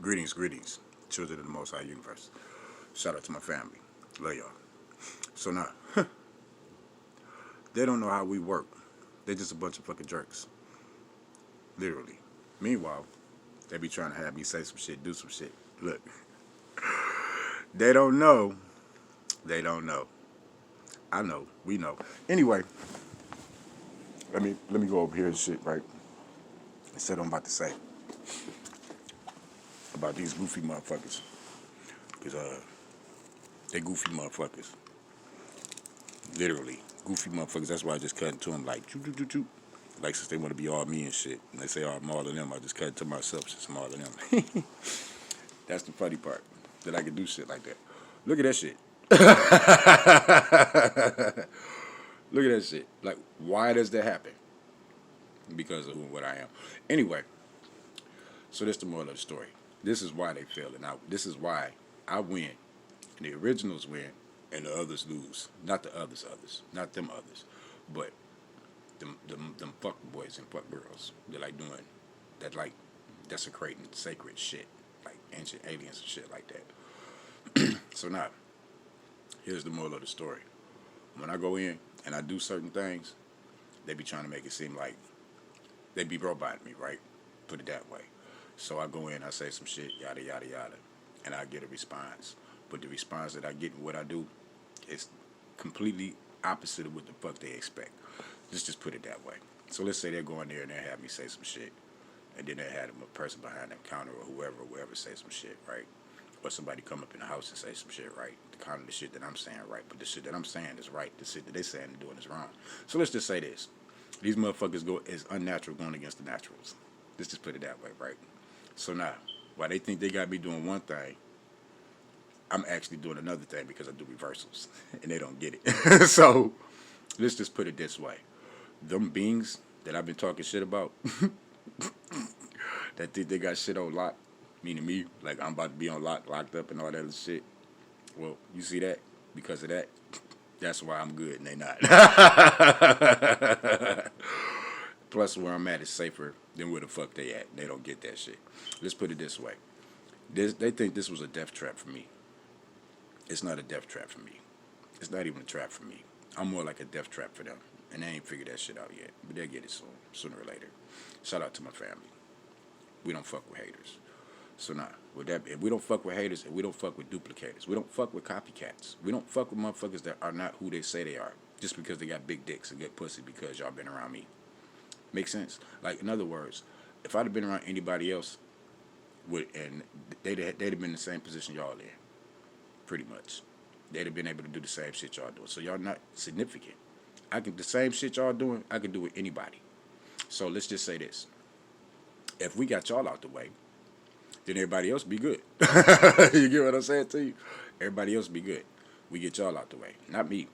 Greetings, children of the Most High Universe. Shout out to my family. Love y'all. So now, they don't know how we work. They just a bunch of fucking jerks. Literally. Meanwhile, they be trying to have me say some shit, do some shit. Look, they don't know. They don't know. I know. We know. Anyway, let me go over here and shit, right? Instead, I'm about to say about these goofy motherfuckers. Because, they goofy motherfuckers. Literally. Goofy motherfuckers. That's why I just cut into them like, choo choo choo choo. Like, since they want to be all me and shit. And they say, oh, I'm all of them. I just cut it to myself since I'm all of them. That's the funny part. That I can do shit like that. Look at that shit. Look at that shit. Like, why does that happen? Because of who and what I am. Anyway, so that's the moral of the story. This is why they fail. And this is why I win. And the originals win. And the others lose. Not the others. Not them others. But them fuck boys and fuck girls. They're like doing that, like desecrating sacred shit. Like ancient aliens and shit like that. So now, here's the moral of the story. When I go in and I do certain things, they be trying to make it seem like they be roboting me, right? Put it that way. So I go in, I say some shit, yada, yada, yada, and I get a response. But the response that I get and what I do is completely opposite of what the fuck they expect. Let's just put it that way. So let's say they're going there and they have me say some shit, and then they had a person behind them counter or whoever say some shit, right? Or somebody come up in the house and say some shit, right? The kind of the shit that I'm saying, right? But the shit that I'm saying is right. The shit that they saying and doing is wrong. So let's just say this. These motherfuckers go is unnatural going against the naturals. Let's just put it that way, right? So now, while they think they got me doing one thing, I'm actually doing another thing because I do reversals. And they don't get it. So let's just put it this way. Them beings that I've been talking shit about, that think they got shit on lock, meaning me, like I'm about to be on locked up and all that other shit. Well, you see that? Because of that, that's why I'm good and they not. Plus, where I'm at is safer than where the fuck they at. They don't get that shit. Let's put it this way. They think this was a death trap for me. It's not a death trap for me. It's not even a trap for me. I'm more like a death trap for them. And they ain't figured that shit out yet. But they'll get it soon, sooner or later. Shout out to my family. We don't fuck with haters. So now, with that, if we don't fuck with haters and we don't fuck with duplicators, we don't fuck with copycats. We don't fuck with motherfuckers that are not who they say they are. Just because they got big dicks and good pussy because y'all been around me. Make sense? Like, in other words, if I'd have been around anybody else, and they'd have been in the same position y'all in, pretty much. They'd have been able to do the same shit y'all doing. So y'all not significant. The same shit y'all doing, I can do with anybody. So let's just say this. If we got y'all out the way, then everybody else be good. You get what I'm saying to you? Everybody else be good. We get y'all out the way. Not me.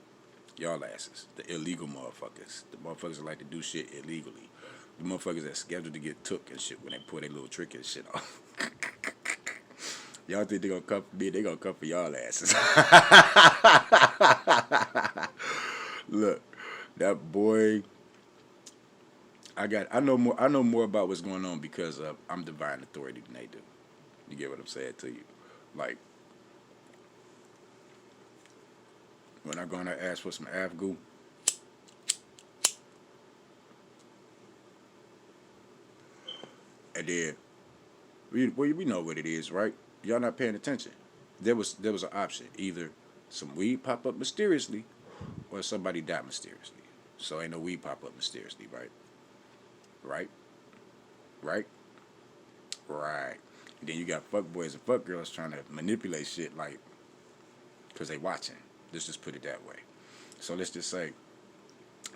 Y'all asses. The illegal motherfuckers. The motherfuckers that like to do shit illegally. The motherfuckers that's scheduled to get took and shit when they pull their little trick and shit off. Y'all think they gonna come for me? They gonna come for y'all asses. Look, that boy. I know more about what's going on because I'm divine authority than they do. You get what I'm saying to you? Like, when I go in there ask for some Afgoo, and then we know what it is, right? Y'all not paying attention. There was an option. Either some weed pop up mysteriously or somebody die mysteriously. So ain't no weed pop up mysteriously, right? Right? Right? Right. And then you got fuck boys and fuck girls trying to manipulate shit like, because they watching. Let's just put it that way. So let's just say,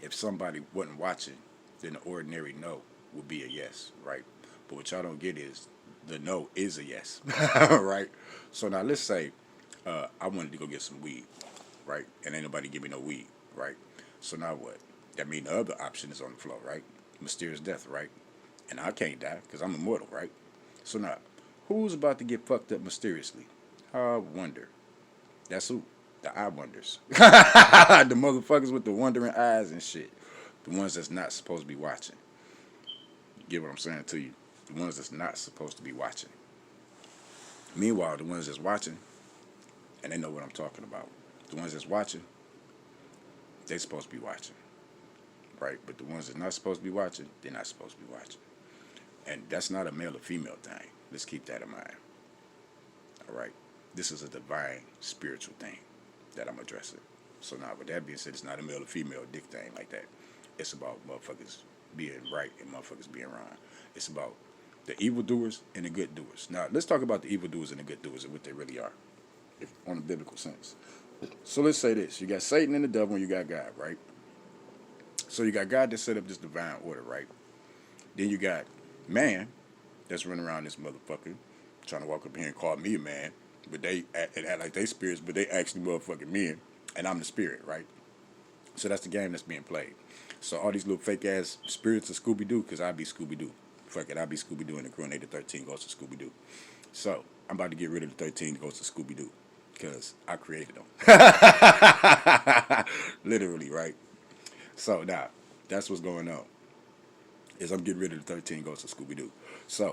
if somebody wasn't watching, then the ordinary no would be a yes, right? But what y'all don't get is the no is a yes, right? So now let's say I wanted to go get some weed, right? And ain't nobody give me no weed, right? So now what? That means the other option is on the floor, right? Mysterious death, right? And I can't die because I'm immortal, right? So now, who's about to get fucked up mysteriously? I wonder. That's who. The eye wonders. The motherfuckers with the wandering eyes and shit. The ones that's not supposed to be watching. You get what I'm saying to you? The ones that's not supposed to be watching. Meanwhile, the ones that's watching, and they know what I'm talking about. The ones that's watching, they supposed to be watching, right? But the ones that's not supposed to be watching, they're not supposed to be watching. And that's not a male or female thing. Let's keep that in mind. All right. This is a divine spiritual thing that I'm addressing. So now, with that being said, it's not a male or female dick thing like that. It's about motherfuckers being right and motherfuckers being wrong. It's about the evildoers and the good doers. Now, let's talk about the evildoers and the good doers and what they really are, if on a biblical sense. So let's say this: you got Satan and the devil, and you got God, right? So you got God that set up this divine order, right? Then you got man that's running around this motherfucker trying to walk up here and call me a man, but they act like they spirits, but they actually motherfucking men, and I'm the spirit, right? So that's the game that's being played. So all these little fake ass spirits of Scooby Doo, because I be Scooby Doo. Fuck it, I be Scooby Doo, and the Grenade 13 goes to Scooby Doo. So I'm about to get rid of the 13 goes to Scooby Doo, because I created them. Literally, right? So now that's what's going on. Is I'm getting rid of the 13 goes to Scooby Doo. So